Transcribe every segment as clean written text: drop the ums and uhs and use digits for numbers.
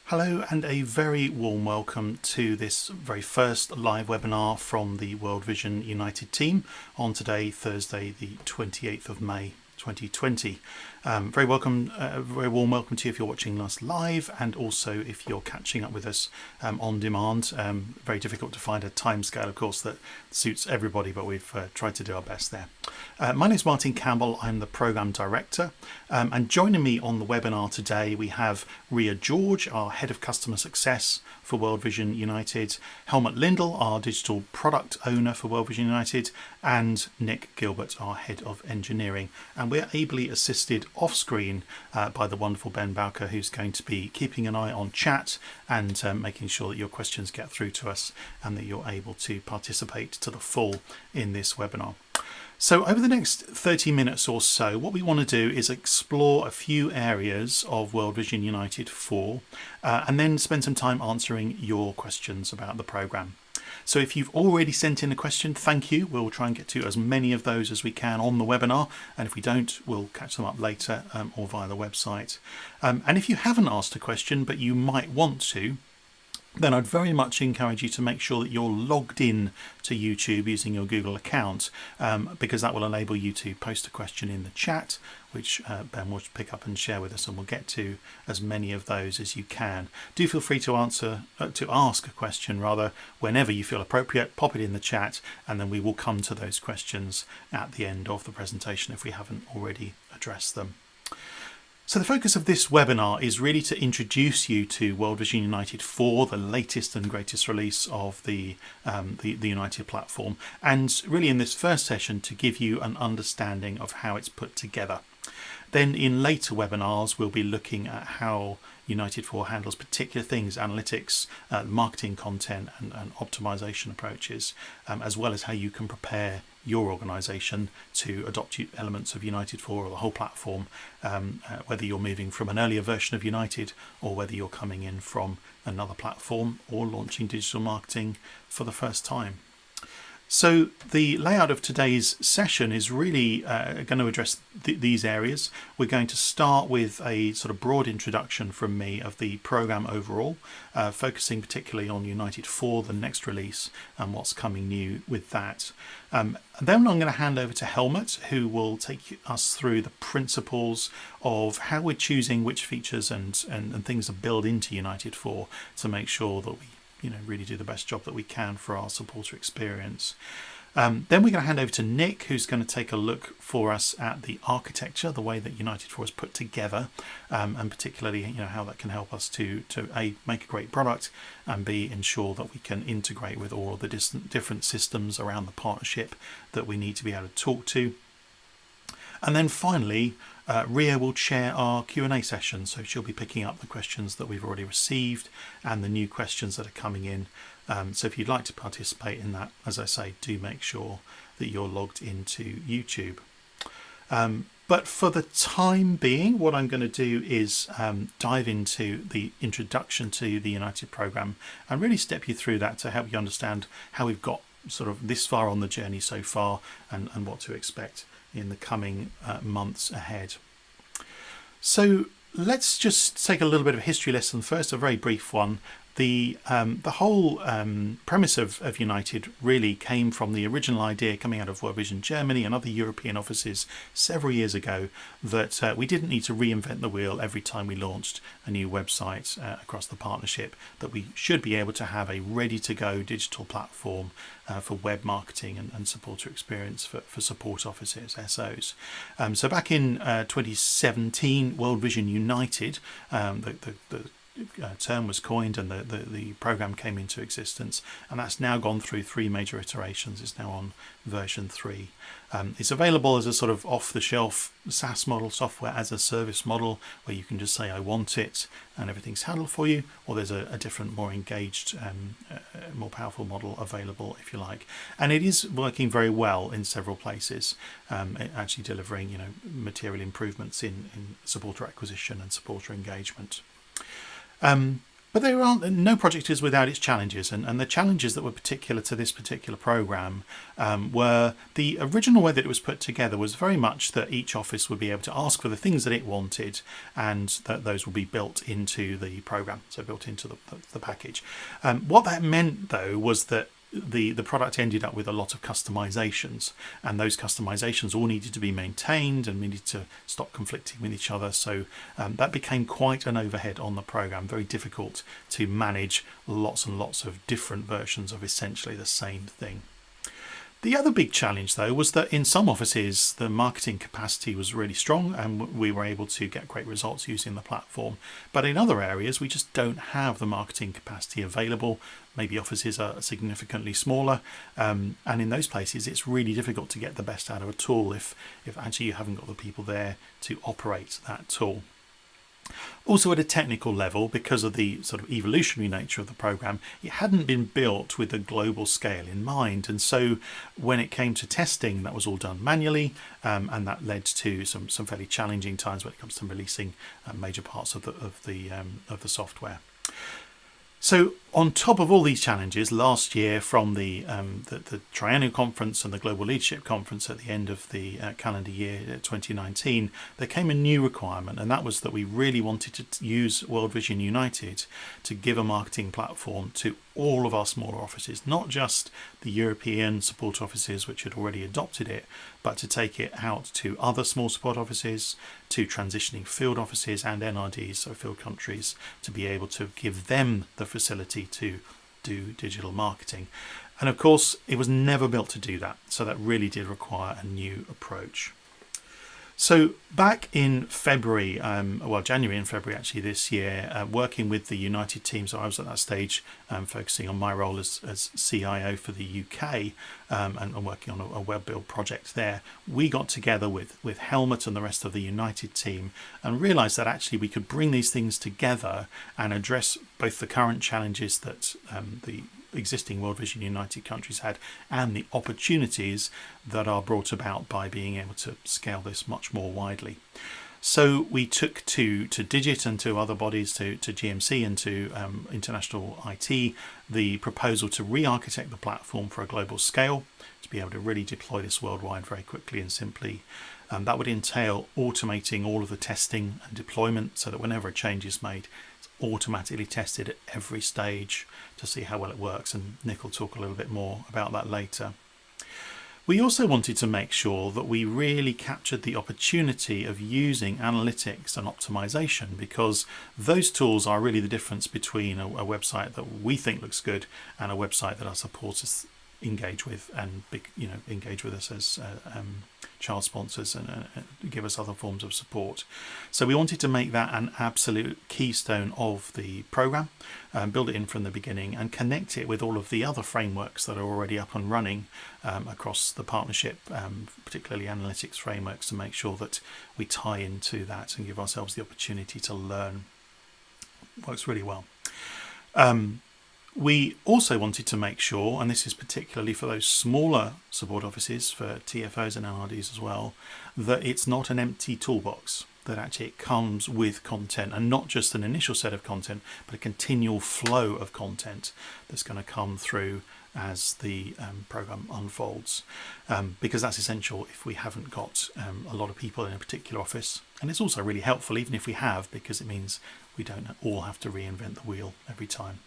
Hello and a very warm welcome to this very first live webinar from the World Vision United team on today, Thursday, the 28th of May 2020. Very warm welcome to you if you're watching us live, and also if you're catching up with us on demand. Very difficult to find a timescale, of course, that suits everybody, but we've tried to do our best there. My name is Martin Campbell. I'm the Programme Director, and joining me on the webinar today we have Ria George, our Head of Customer Success for World Vision United, Helmut Lindell, our Digital Product Owner for World Vision United, and Nick Gilbert, our Head of Engineering. And we're ably assisted off screen by the wonderful Ben Bowker, who's going to be keeping an eye on chat and making sure that your questions get through to us and that you're able to participate to the full in this webinar. So over the next 30 minutes or so, what we want to do is explore a few areas of World Vision United 4 and then spend some time answering your questions about the programme. So if you've already sent in a question, thank you. We'll try and get to as many of those as we can on the webinar, and if we don't, we'll catch them up later or via the website. And if you haven't asked a question but you might want to, then I'd very much encourage you to make sure that you're logged in to YouTube using your Google account, because that will enable you to post a question in the chat, which Ben will pick up and share with us, and we'll get to as many of those as you can. Do feel free to ask a question whenever you feel appropriate. Pop it in the chat, and then we will come to those questions at the end of the presentation if we haven't already addressed them. So the focus of this webinar is really to introduce you to World Vision United 4, the latest and greatest release of the United platform, and really in this first session to give you an understanding of how it's put together. Then in later webinars we'll be looking at how United 4 handles particular things, analytics, marketing content and optimization approaches, as well as how you can prepare your organisation to adopt elements of United 4 or the whole platform, whether you're moving from an earlier version of United or whether you're coming in from another platform or launching digital marketing for the first time. So the layout of today's session is really going to address these areas. We're going to start with a sort of broad introduction from me of the programme overall, focusing particularly on United 4, the next release, and what's coming new with that. And then I'm going to hand over to Helmut, who will take us through the principles of how we're choosing which features and things to build into United 4 to make sure that we really do the best job that we can for our supporter experience. Then we're going to hand over to Nick, who's going to take a look for us at the architecture, the way that United 4 is put together, and particularly how that can help us to A, make a great product, and B, ensure that we can integrate with all of the different systems around the partnership that we need to be able to talk to. And then finally, Ria will chair our Q&A session, so she'll be picking up the questions that we've already received and the new questions that are coming in. So if you'd like to participate in that, as I say, do make sure that you're logged into YouTube. But for the time being, what I'm going to do is dive into the introduction to the United programme and really step you through that to help you understand how we've got sort of this far on the journey so far and what to expect in the coming months ahead. So let's just take a little bit of a history lesson first, a very brief one. The whole premise of United really came from the original idea coming out of World Vision Germany and other European offices several years ago that we didn't need to reinvent the wheel every time we launched a new website across the partnership, that we should be able to have a ready-to-go digital platform for web marketing and supporter experience for support offices, SOs. So back in 2017, World Vision United, the term was coined and the program came into existence, and that's now gone through 3 major iterations. It's now on version 3. It's available as a sort of off-the-shelf SaaS model, software as a service model, where you can just say I want it and everything's handled for you, or there's a different, more engaged, more powerful model available if you like. And it is working very well in several places, actually delivering material improvements in supporter acquisition and supporter engagement. But no project is without its challenges, and the challenges that were particular to this particular program were the original way that it was put together was very much that each office would be able to ask for the things that it wanted, and that those would be built into the program, so built into the package. What that meant, though, was that the product ended up with a lot of customizations, and those customizations all needed to be maintained and needed to stop conflicting with each other. So that became quite an overhead on the program, very difficult to manage lots and lots of different versions of essentially the same thing. The other big challenge, though, was that in some offices the marketing capacity was really strong and we were able to get great results using the platform. But in other areas we just don't have the marketing capacity available. Maybe offices are significantly smaller, and in those places it's really difficult to get the best out of a tool if actually you haven't got the people there to operate that tool. Also, at a technical level, because of the sort of evolutionary nature of the program, it hadn't been built with a global scale in mind, and so when it came to testing, that was all done manually, and that led to some fairly challenging times when it comes to releasing major parts of the software. So on top of all these challenges, last year from the Triennial Conference and the Global Leadership Conference at the end of the calendar year 2019, there came a new requirement, and that was that we really wanted to use World Vision United to give a marketing platform to all of our smaller offices, not just the European support offices which had already adopted it, but to take it out to other small support offices, to transitioning field offices and NRDs, so field countries, to be able to give them the facility to do digital marketing. And of course, it was never built to do that, so that really did require a new approach. So back in February, January and February actually this year, working with the United team, so I was at that stage focusing on my role as CIO for the UK and working on a web build project there. We got together with Helmut and the rest of the United team and realised that actually we could bring these things together and address both the current challenges that the existing World Vision United countries had and the opportunities that are brought about by being able to scale this much more widely. So we took to Digit and to other bodies, to GMC and to International IT, the proposal to re-architect the platform for a global scale, to be able to really deploy this worldwide very quickly and simply. That would entail automating all of the testing and deployment so that whenever a change is made, it's automatically tested at every stage to see how well it works, and Nick will talk a little bit more about that later. We also wanted to make sure that we really captured the opportunity of using analytics and optimization, because those tools are really the difference between a website that we think looks good and a website that our supporters engage with and engage with us as child sponsors and give us other forms of support. So we wanted to make that an absolute keystone of the program, build it in from the beginning and connect it with all of the other frameworks that are already up and running across the partnership, particularly analytics frameworks, to make sure that we tie into that and give ourselves the opportunity to learn. Works really well. We also wanted to make sure, and this is particularly for those smaller support offices, for TFOs and NRDs as well, that it's not an empty toolbox, that actually it comes with content, and not just an initial set of content, but a continual flow of content that's going to come through as the program unfolds, because that's essential if we haven't got a lot of people in a particular office. And it's also really helpful even if we have, because it means we don't all have to reinvent the wheel every time.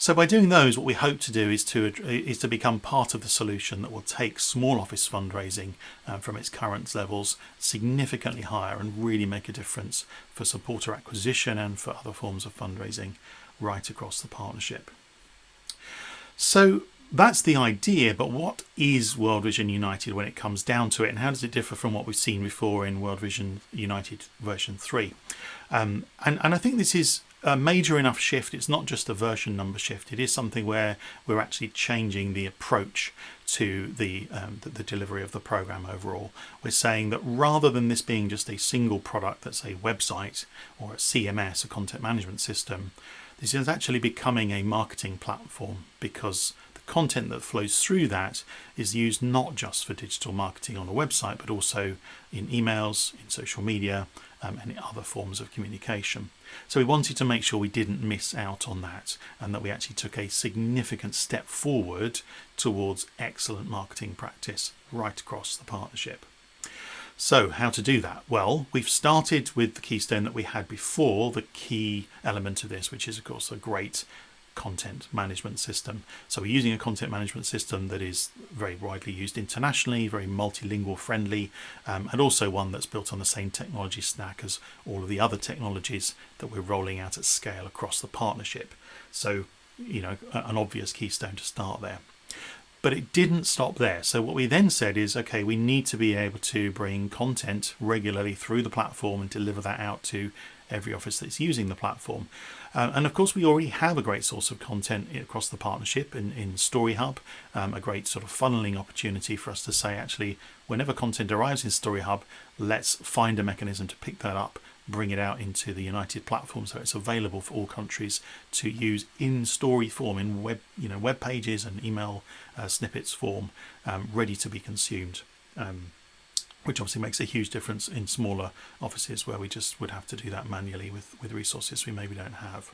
So by doing those, what we hope to do is to become part of the solution that will take small office fundraising from its current levels significantly higher and really make a difference for supporter acquisition and for other forms of fundraising right across the partnership. So that's the idea, but what is World Vision United when it comes down to it, and how does it differ from what we've seen before in World Vision United version 3? And I think this is a major enough shift. It's not just a version number shift. It is something where we're actually changing the approach to the delivery of the program overall. We're saying that rather than this being just a single product that's a website or a CMS, a content management system, this is actually becoming a marketing platform, because the content that flows through that is used not just for digital marketing on a website, but also in emails, in social media, and other forms of communication. So we wanted to make sure we didn't miss out on that, and that we actually took a significant step forward towards excellent marketing practice right across the partnership. So how to do that? Well, we've started with the keystone that we had before, the key element of this, which is of course a great content management system. So we're using a content management system that is very widely used internationally, very multilingual friendly, and also one that's built on the same technology stack as all of the other technologies that we're rolling out at scale across the partnership. So, an obvious keystone to start there. But it didn't stop there. So what we then said is, okay, we need to be able to bring content regularly through the platform and deliver that out to every office that's using the platform. And of course, we already have a great source of content across the partnership in StoryHub, a great sort of funneling opportunity for us to say, actually, whenever content arrives in StoryHub, let's find a mechanism to pick that up, bring it out into the United platform so it's available for all countries to use in story form, in web pages and email snippets form, ready to be consumed. Which obviously makes a huge difference in smaller offices where we just would have to do that manually with resources we maybe don't have.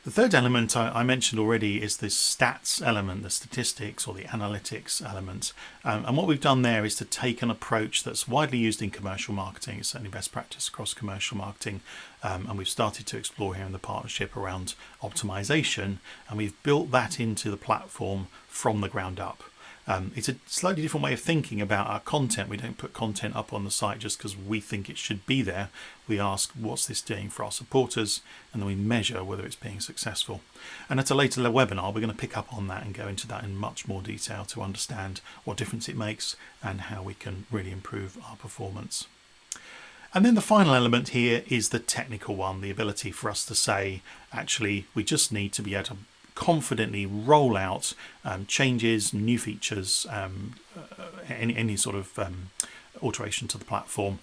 The third element I mentioned already is this stats element, the statistics or the analytics element. And what we've done there is to take an approach that's widely used in commercial marketing. It's certainly best practice across commercial marketing. And we've started to explore here in the partnership around optimization. And we've built that into the platform from the ground up. It's a slightly different way of thinking about our content. We don't put content up on the site just because we think it should be there. We ask, what's this doing for our supporters? And then we measure whether it's being successful. And at a later webinar, we're going to pick up on that and go into that in much more detail to understand what difference it makes and how we can really improve our performance. And then the final element here is the technical one, the ability for us to say, actually, we just need to be able to confidently roll out changes, new features, any sort of alteration to the platform,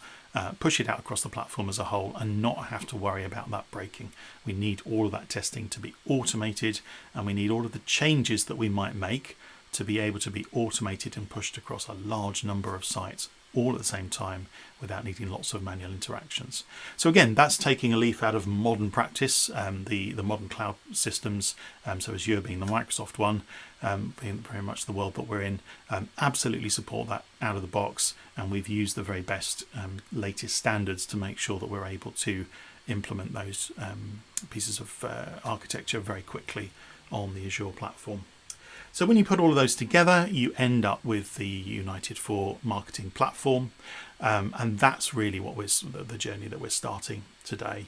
push it out across the platform as a whole and not have to worry about that breaking. We need all of that testing to be automated, and we need all of the changes that we might make to be able to be automated and pushed across a large number of sites all at the same time without needing lots of manual interactions. So again, that's taking a leaf out of modern practice, the modern cloud systems, so Azure being the Microsoft one, being very much the world that we're in, absolutely support that out of the box, and we've used the very best latest standards to make sure that we're able to implement those pieces of architecture very quickly on the Azure platform. So when you put all of those together, you end up with the United 4 marketing platform, and that's really what the journey that we're starting today.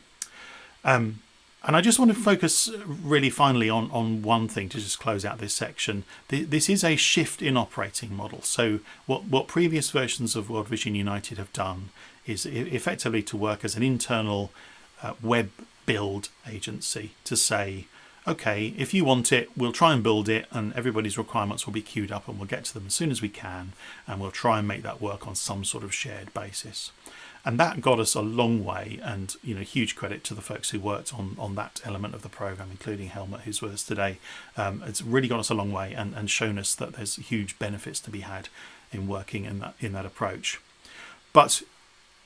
And I just want to focus really finally on one thing to just close out this section. This is a shift in operating model. So what previous versions of World Vision United have done is effectively to work as an internal web build agency to say, okay, if you want it, we'll try and build it, and everybody's requirements will be queued up and we'll get to them as soon as we can, and we'll try and make that work on some sort of shared basis. And that got us a long way, and huge credit to the folks who worked on that element of the program, including Helmut, who's with us today. It's really got us a long way and shown us that there's huge benefits to be had in working in that approach. But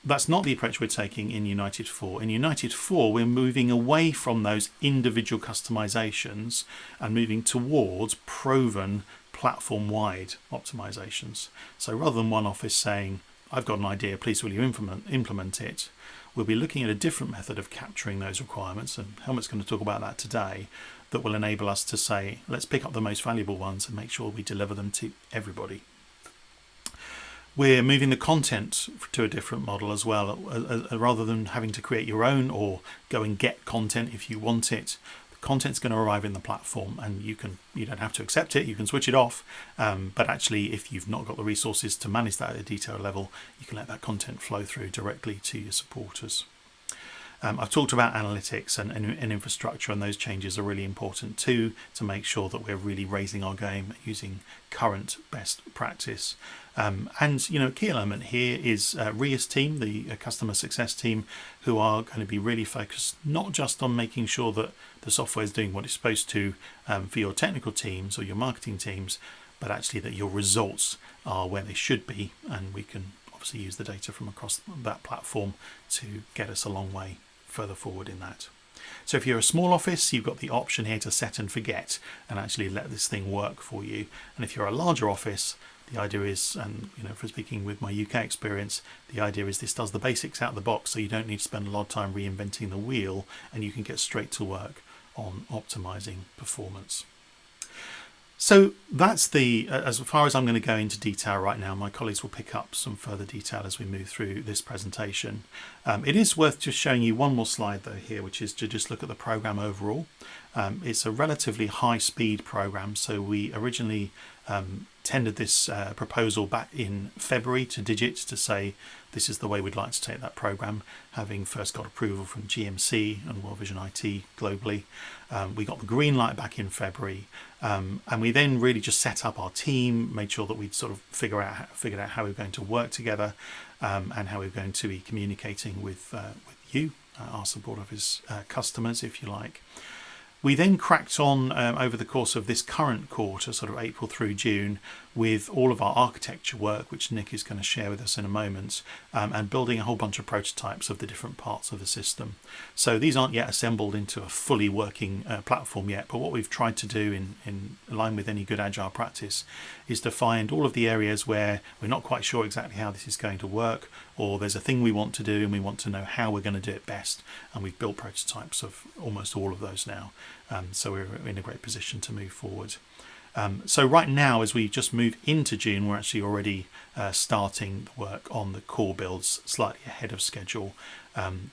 that's not the approach we're taking in United 4. In United 4, we're moving away from those individual customizations and moving towards proven platform-wide optimizations. So rather than one office saying, I've got an idea, please will you implement it, we'll be looking at a different method of capturing those requirements, and Helmut's going to talk about that today, that will enable us to say, let's pick up the most valuable ones and make sure we deliver them to everybody. We're moving the content to a different model as well. Rather than having to create your own or go and get content if you want it, the content's going to arrive in the platform, and you don't have to accept it, you can switch it off, but actually if you've not got the resources to manage that at a detail level, you can let that content flow through directly to your supporters. I've talked about analytics and infrastructure, and those changes are really important too, to make sure that we're really raising our game using current best practice. And a key element here is Ria's team, the customer success team, who are going to be really focused not just on making sure that the software is doing what it's supposed to for your technical teams or your marketing teams, but actually that your results are where they should be, and we can obviously use the data from across that platform to get us a long way further forward in that. So if you're a small office, you've got the option here to set and forget and actually let this thing work for you. And if you're a larger office, the idea is, and for speaking with my UK experience, the idea is this does the basics out of the box, so you don't need to spend a lot of time reinventing the wheel, and you can get straight to work on optimizing performance. So that's as far as I'm going to go into detail right now. My colleagues will pick up some further detail as we move through this presentation. It is worth just showing you one more slide though here, which is to just look at the program overall. It's a relatively high speed program. So we originally tendered this proposal back in February to Digit to say this is the way we'd like to take that program, having first got approval from GMC and World Vision IT globally. We got the green light back in February, and we then really just set up our team, made sure that we'd sort of figured out how we were going to work together, and how we were going to be communicating with you, our support office customers, if you like. We then cracked on over the course of this current quarter, sort of April through June, with all of our architecture work, which Nick is going to share with us in a moment, and building a whole bunch of prototypes of the different parts of the system. So these aren't yet assembled into a fully working platform yet, but what we've tried to do in line with any good agile practice is to find all of the areas where we're not quite sure exactly how this is going to work, or there's a thing we want to do and we want to know how we're going to do it best, and we've built prototypes of almost all of those now. So we're in a great position to move forward. So right now, as we just move into June, we're actually already starting the work on the core builds slightly ahead of schedule,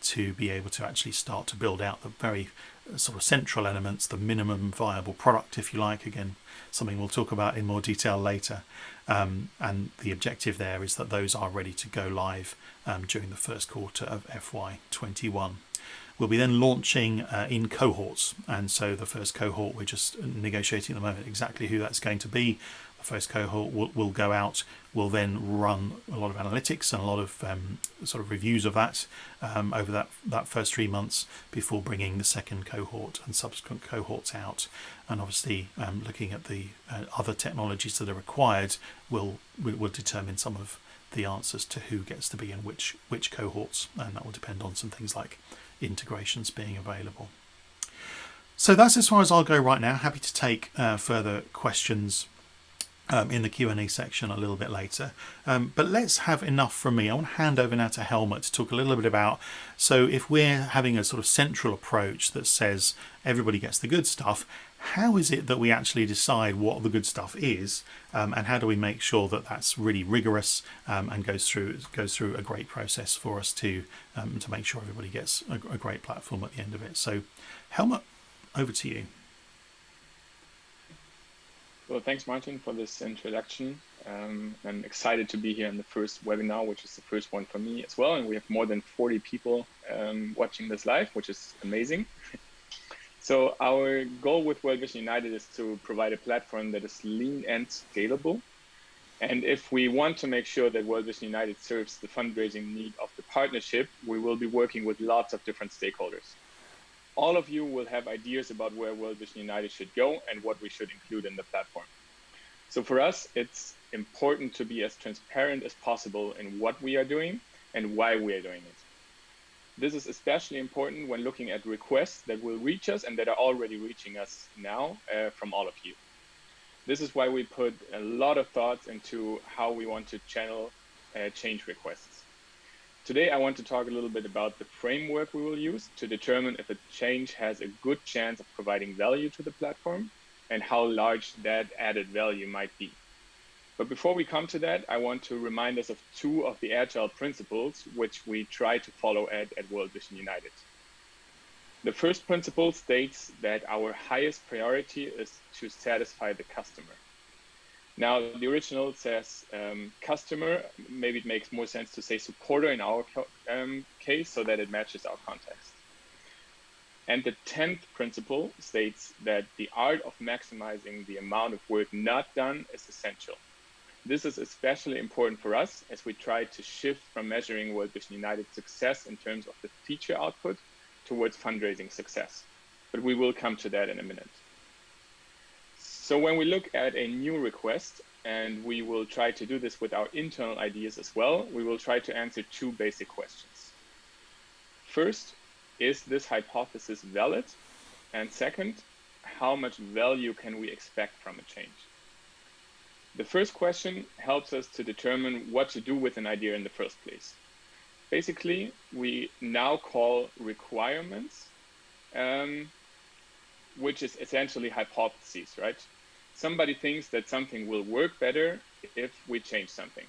to be able to actually start to build out the very sort of central elements, the minimum viable product, if you like. Again, something we'll talk about in more detail later. And the objective there is that those are ready to go live during the first quarter of FY21. We'll be then launching in cohorts, and so the first cohort, we're just negotiating at the moment exactly who that's going to be. The first cohort will go out, will then run a lot of analytics and a lot of sort of reviews of that over that first 3 months before bringing the second cohort and subsequent cohorts out. And obviously looking at the other technologies that are required will determine some of the answers to who gets to be in which cohorts, and that will depend on some things like integrations being available. So that's as far as I'll go right now. Happy to take further questions in the Q&A section a little bit later. But let's have enough from me. I want to hand over now to Helmut to talk a little bit about, so if we're having a sort of central approach that says everybody gets the good stuff, how is it that we actually decide what the good stuff is, and how do we make sure that that's really rigorous and goes through a great process for us to make sure everybody gets a great platform at the end of it. So Helmut, over to you. Well, thanks, Martin, for this introduction. I'm excited to be here in the first webinar, which is the first one for me as well. And we have more than 40 people watching this live, which is amazing. So our goal with World Vision United is to provide a platform that is lean and scalable. And if we want to make sure that World Vision United serves the fundraising need of the partnership, we will be working with lots of different stakeholders. All of you will have ideas about where World Vision United should go and what we should include in the platform. So for us, it's important to be as transparent as possible in what we are doing and why we are doing it. This is especially important when looking at requests that will reach us and that are already reaching us now from all of you. This is why we put a lot of thoughts into how we want to channel change requests. Today, I want to talk a little bit about the framework we will use to determine if a change has a good chance of providing value to the platform and how large that added value might be. But before we come to that, I want to remind us of two of the agile principles which we try to follow at World Vision United. The first principle states that our highest priority is to satisfy the customer. Now, the original says customer. Maybe it makes more sense to say supporter in our case so that it matches our context. And the 10th principle states that the art of maximizing the amount of work not done is essential. This is especially important for us as we try to shift from measuring World Vision United's success in terms of the feature output towards fundraising success. But we will come to that in a minute. So when we look at a new request, and we will try to do this with our internal ideas as well, we will try to answer two basic questions. First, is this hypothesis valid? And second, how much value can we expect from a change? The first question helps us to determine what to do with an idea in the first place. Basically, we now call requirements, which is essentially hypotheses, right? Somebody thinks that something will work better if we change something.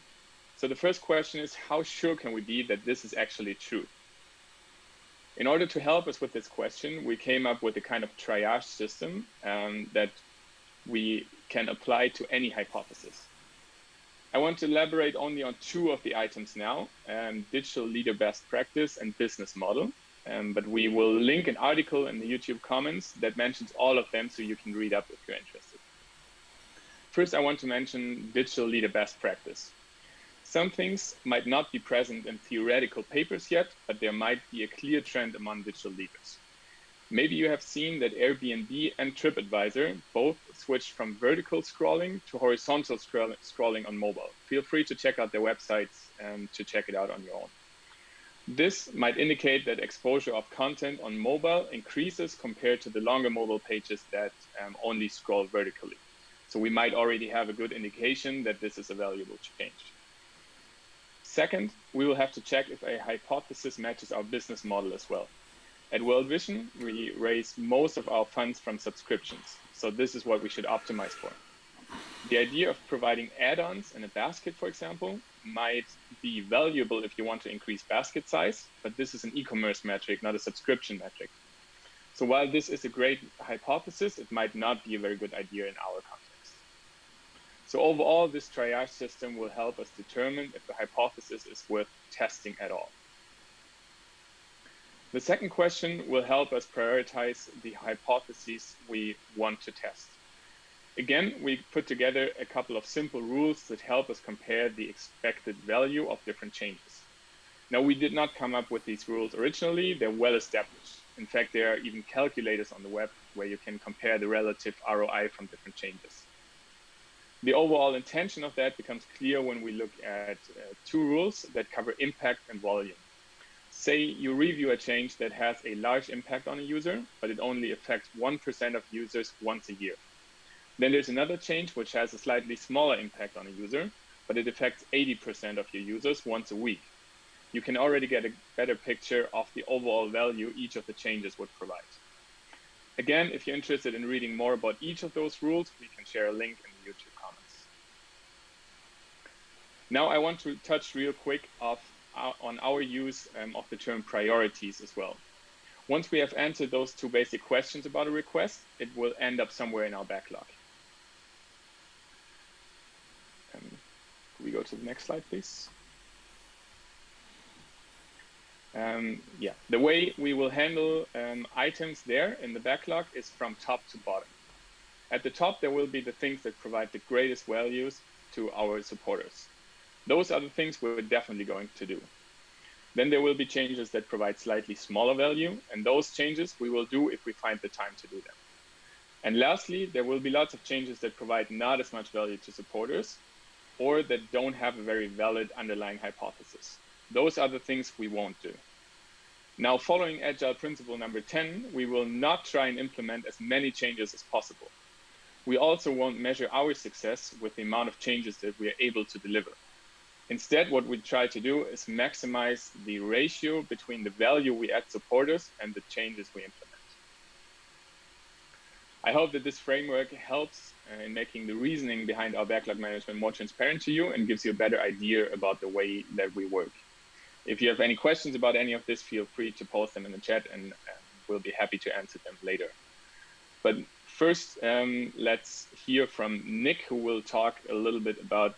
So the first question is, how sure can we be that this is actually true? In order to help us with this question, we came up with a kind of triage system that we can apply to any hypothesis. I want to elaborate only on two of the items now, digital leader best practice and business model. But we will link an article in the YouTube comments that mentions all of them so you can read up if you're interested. First, I want to mention digital leader best practice. Some things might not be present in theoretical papers yet, but there might be a clear trend among digital leaders. Maybe you have seen that Airbnb and TripAdvisor both switched from vertical scrolling to horizontal scrolling on mobile. Feel free to check out their websites to check it out on your own. This might indicate that exposure of content on mobile increases compared to the longer mobile pages that only scroll vertically. So we might already have a good indication that this is a valuable change. Second, we will have to check if a hypothesis matches our business model as well. At World Vision, we raise most of our funds from subscriptions. So this is what we should optimize for. The idea of providing add-ons in a basket, for example, might be valuable if you want to increase basket size, but this is an e-commerce metric, not a subscription metric. So while this is a great hypothesis, it might not be a very good idea in our context. So overall, this triage system will help us determine if the hypothesis is worth testing at all. The second question will help us prioritize the hypotheses we want to test. Again, we put together a couple of simple rules that help us compare the expected value of different changes. Now, we did not come up with these rules originally. They're well established. In fact, there are even calculators on the web where you can compare the relative ROI from different changes. The overall intention of that becomes clear when we look at two rules that cover impact and volume. Say you review a change that has a large impact on a user, but it only affects 1% of users once a year. Then there's another change which has a slightly smaller impact on a user, but it affects 80% of your users once a week. You can already get a better picture of the overall value each of the changes would provide. Again, if you're interested in reading more about each of those rules, we can share a link in the YouTube comments. Now I want to touch real quick on our use of the term priorities as well. Once we have answered those two basic questions about a request, it will end up somewhere in our backlog. Can we go to the next slide, please? The way we will handle items there in the backlog is from top to bottom. At the top, there will be the things that provide the greatest values to our supporters. Those are the things we're definitely going to do. Then there will be changes that provide slightly smaller value, and those changes we will do if we find the time to do them. And lastly, there will be lots of changes that provide not as much value to supporters, or that don't have a very valid underlying hypothesis. Those are the things we won't do. Now, following Agile principle number 10, we will not try and implement as many changes as possible. We also won't measure our success with the amount of changes that we are able to deliver. Instead, what we try to do is maximize the ratio between the value we add supporters and the changes we implement. I hope that this framework helps in making the reasoning behind our backlog management more transparent to you and gives you a better idea about the way that we work. If you have any questions about any of this, feel free to post them in the chat and we'll be happy to answer them later. But first, let's hear from Nick, who will talk a little bit about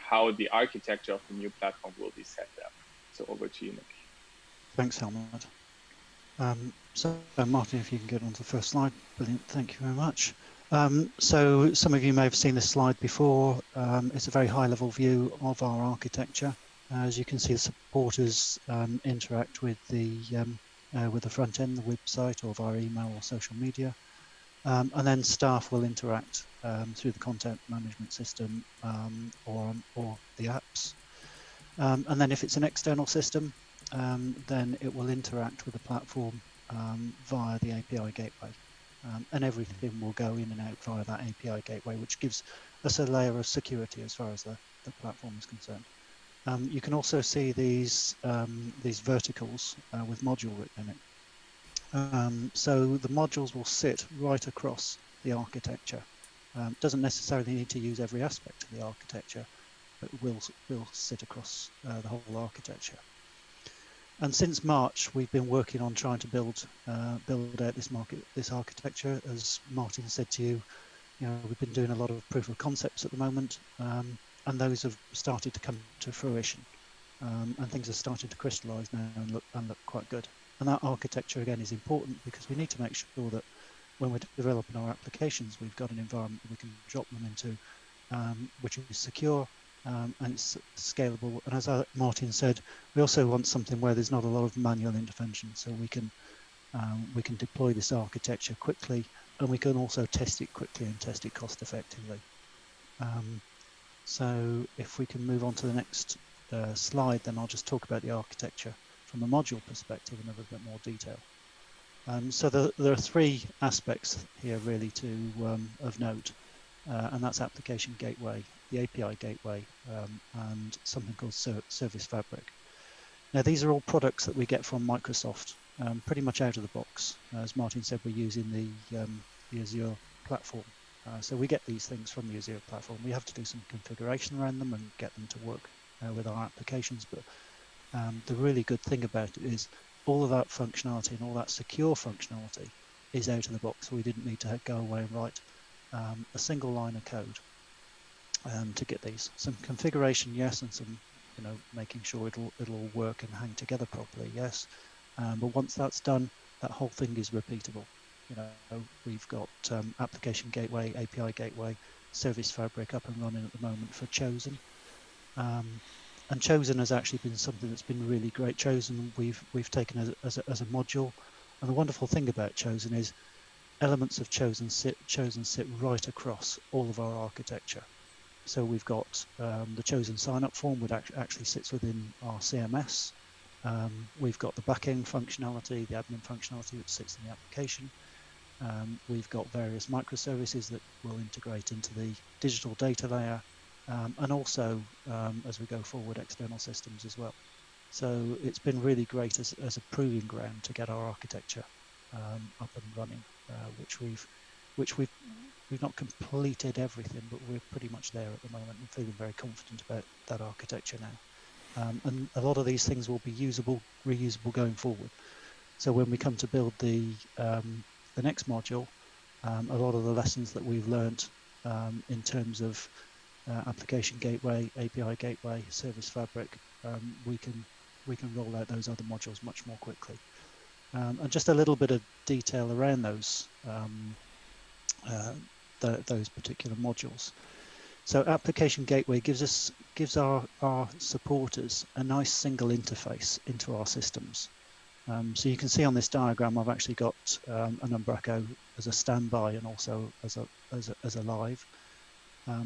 how the architecture of the new platform will be set up. So over to you, Nick. Thanks, Helmut. So Martin, if you can get on to the first slide. Brilliant, thank you very much. So some of you may have seen this slide before. It's a very high-level view of our architecture. As you can see, the supporters interact with the front end, the website, or via email or social media. And then staff will interact through the content management system or the apps. And then if it's an external system, then it will interact with the platform via the API gateway. And everything will go in and out via that API gateway, which gives us a layer of security as far as the platform is concerned. You can also see these verticals with module written in it. So the modules will sit right across the architecture. Doesn't necessarily need to use every aspect of the architecture, but will sit across the whole architecture. And since March, we've been working on trying to build out this architecture. As Martin said to you, we've been doing a lot of proof of concepts at the moment, and those have started to come to fruition, and things are starting to crystallize now and look quite good. And that architecture again is important because we need to make sure that when we're developing our applications, we've got an environment that we can drop them into, which is secure and it's scalable. And as Martin said, we also want something where there's not a lot of manual intervention, so we can deploy this architecture quickly, and we can also test it quickly and test it cost effectively. So if we can move on to the next slide, then I'll just talk about the architecture from a module perspective in a little bit more detail. So there are three aspects here really of note, and that's application gateway, the API gateway, and something called Service Fabric. Now these are all products that we get from Microsoft, pretty much out of the box. As Martin said, we're using the Azure platform. So we get these things from the Azure platform. We have to do some configuration around them and get them to work with our applications. But the really good thing about it is all of that functionality and all that secure functionality is out of the box. We didn't need to go away and write a single line of code to get these. Some configuration, yes, and some making sure it'll all work and hang together properly, yes. But once that's done, that whole thing is repeatable. We've got application gateway, API gateway, Service Fabric up and running at the moment for Chosen. And Chosen has actually been something that's been really great. Chosen we've taken as a module, and the wonderful thing about Chosen is elements of Chosen sit right across all of our architecture. So we've got the Chosen sign-up form, which actually sits within our CMS. We've got the back-end functionality, the admin functionality, which sits in the application. We've got various microservices that will integrate into the digital data layer, and also, as we go forward, external systems as well. So it's been really great as a proving ground to get our architecture up and running, which we've not completed everything, but we're pretty much there at the moment and feeling very confident about that architecture now. And a lot of these things will be usable, reusable going forward. So when we come to build the next module, a lot of the lessons that we've learned in terms of application gateway, API gateway, Service Fabric, we can roll out those other modules much more quickly. And just a little bit of detail around those particular modules. So application gateway gives our supporters a nice single interface into our systems. So you can see on this diagram, I've actually got an Umbraco as a standby and also as a live.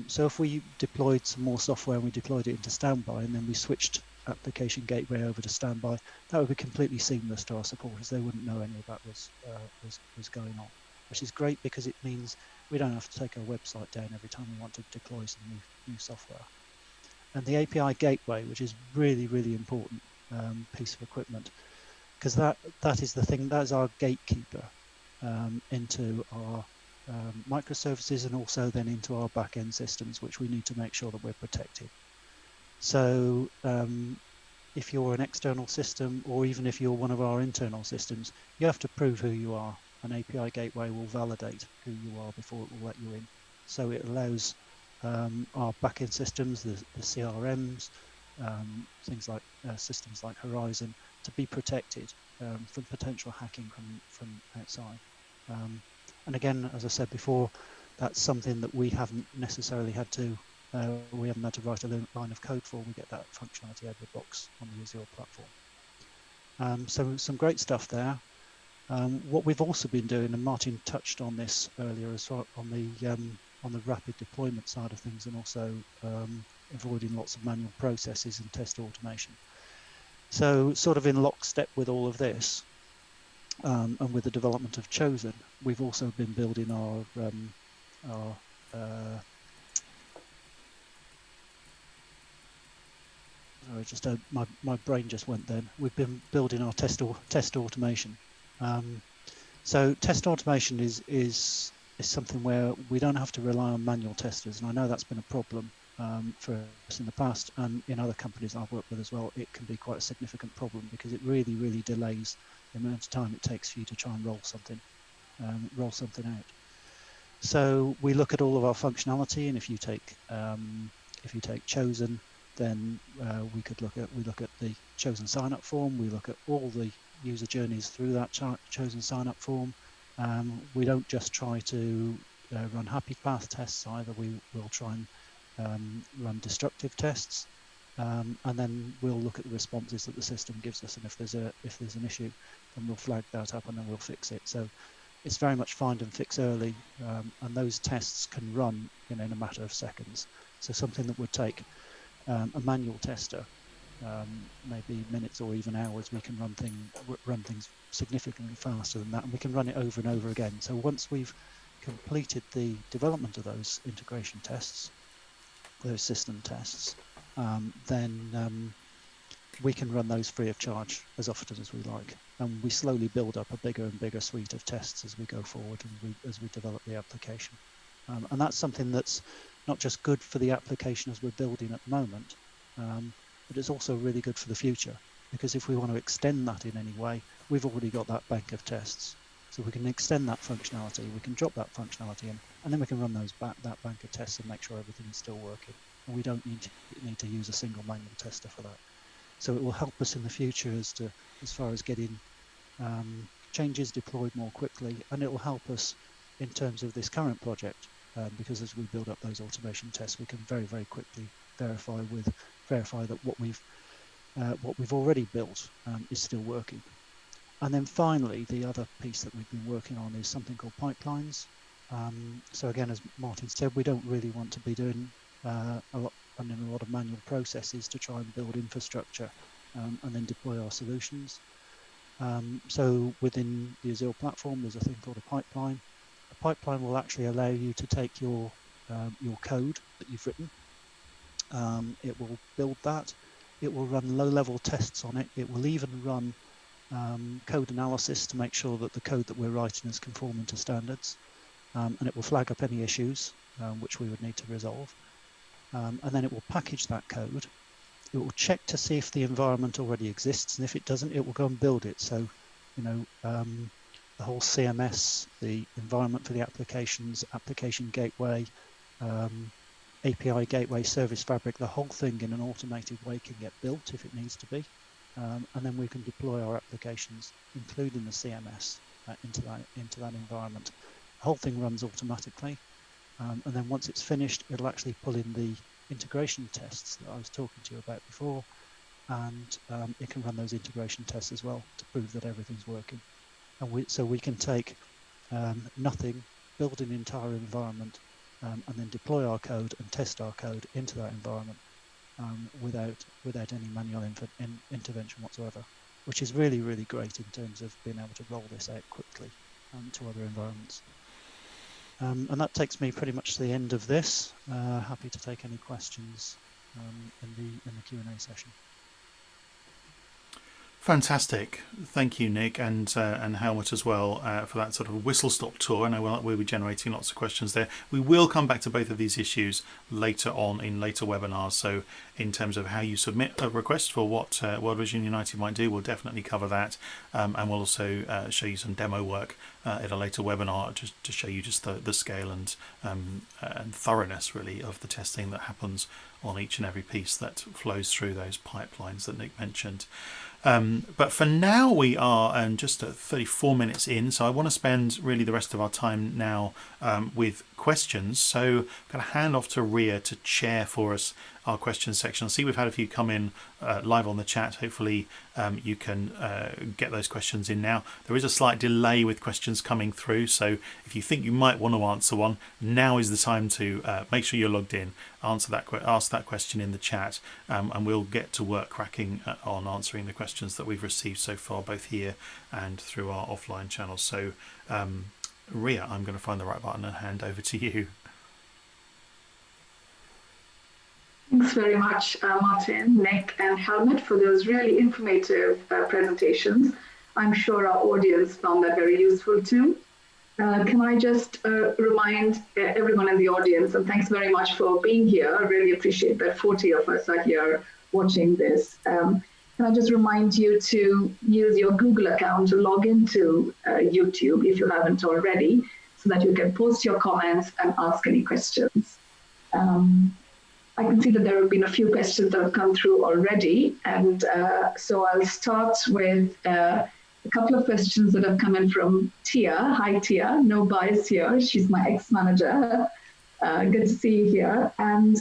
So if we deployed some more software and we deployed it into standby and then we switched application gateway over to standby, that would be completely seamless to our supporters. They wouldn't know any of that was going on, which is great because it means we don't have to take our website down every time we want to deploy some new software. And the API gateway, which is really, really important piece of equipment, because that is the thing, that is our gatekeeper into our microservices and also then into our back-end systems, which we need to make sure that we're protected. So if you're an external system, or even if you're one of our internal systems, you have to prove who you are. An API gateway will validate who you are before it will let you in. So it allows our back-end systems, the CRMs, things like systems like Horizon, to be protected from potential hacking from outside. And again, as I said before, that's something that we haven't necessarily had to write a line of code for. We get that functionality out of the box on the Azure platform. So some great stuff there. What we've also been doing, and Martin touched on this earlier as well, on the rapid deployment side of things, and also avoiding lots of manual processes and test automation. So sort of in lockstep with all of this, and with the development of Chosen, we've also been building sorry, just my brain just went then. We've been building our test automation. So test automation is something where we don't have to rely on manual testers, and I know that's been a problem for us in the past, and in other companies I've worked with as well. It can be quite a significant problem because it really delays the amount of time it takes for you to try and roll something out. So we look at all of our functionality, and if you take Chosen, then we look at the Chosen sign-up form. We look at all the user journeys through that Chosen sign-up form. We don't just try to run happy path tests either. We will try and run destructive tests, and then we'll look at the responses that the system gives us. And if there's an issue, then we'll flag that up and then we'll fix it. So it's very much find and fix early, and those tests can run in a matter of seconds. So something that would take a manual tester maybe minutes or even hours, we can run things significantly faster than that, and we can run it over and over again. So once we've completed the development of those integration tests, those system tests, then we can run those free of charge as often as we like, and we slowly build up a bigger and bigger suite of tests as we go forward and as we develop the application. And that's something that's not just good for the application as we're building at the moment, but it's also really good for the future, because if we want to extend that in any way, we've already got that bank of tests. So we can extend that functionality, we can drop that functionality in, and then we can run that bank of tests and make sure everything is still working. And we don't need to use a single manual tester for that. So it will help us in the future as far as getting changes deployed more quickly, and it will help us in terms of this current project, because as we build up those automation tests, we can very quickly verify that what we've already built is still working. And then finally, the other piece that we've been working on is something called pipelines. So again, as Martin said, we don't really want to be doing a lot of manual processes to try and build infrastructure and then deploy our solutions. So within the Azure platform, there's a thing called a pipeline. A pipeline will actually allow you to take your code that you've written. It will build that. It will run low-level tests on it. It will even run code analysis to make sure that the code that we're writing is conforming to standards, and it will flag up any issues which we would need to resolve. And then it will package that code. It will check to see if the environment already exists, and if it doesn't, it will go and build it. So, the whole CMS, the environment for the applications, application gateway, API gateway, service fabric, the whole thing in an automated way can get built if it needs to be. And then we can deploy our applications, including the CMS, into that environment. The whole thing runs automatically. And then once it's finished, it'll actually pull in the integration tests that I was talking to you about before, and it can run those integration tests as well to prove that everything's working. And so we can take nothing, build an entire environment, and then deploy our code and test our code into that environment without any manual intervention whatsoever, which is really great in terms of being able to roll this out quickly to other environments. And that takes me pretty much to the end of this. Happy to take any questions in the Q&A session. Fantastic. Thank you, Nick, and Helmut as well for that sort of whistle-stop tour. I know we'll be generating lots of questions there. We will come back to both of these issues later on in later webinars. So in terms of how you submit a request for what World Vision United might do, we'll definitely cover that. And we'll also show you some demo work at a later webinar just to show you just the scale and thoroughness, really, of the testing that happens on each and every piece that flows through those pipelines that Nick mentioned. But for now, we are just at 34 minutes in, so I want to spend really the rest of our time now with questions. So I'm going to hand off to Ria to chair for us our questions section. I see we've had a few come in live on the chat. Hopefully you can get those questions in now. There is a slight delay with questions coming through, so if you think you might want to answer one, now is the time to make sure you're logged in, ask that question in the chat, and we'll get to work cracking on answering the questions that we've received so far, both here and through our offline channels. So Ria, I'm going to find the right button and hand over to you. Thanks very much, Martin, Nick, and Helmut, for those really informative presentations. I'm sure our audience found that very useful too. Can I just remind everyone in the audience, and thanks very much for being here. I really appreciate that 40 of us are here watching this. Can I just remind you to use your Google account to log into YouTube if you haven't already, so that you can post your comments and ask any questions. I can see that there have been a few questions that have come through already, and so I'll start with a couple of questions that have come in from Tia. Hi, Tia. No bias here. She's my ex-manager. Good to see you here. And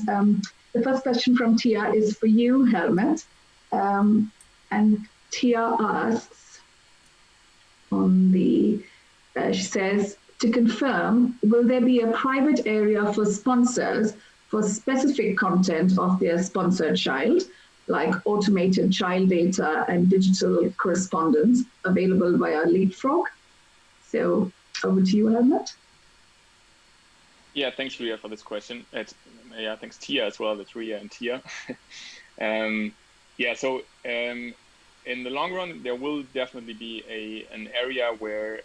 the first question from Tia is for you, Helmut. And Tia asks she says, to confirm, will there be a private area for sponsors for specific content of their sponsored child, like automated child data and digital correspondence available via Leapfrog? So over to you, Helmut. Yeah, thanks, Ria, for this question. Thanks, Tia, as well. That's Ria and Tia. In the long run, there will definitely be an area where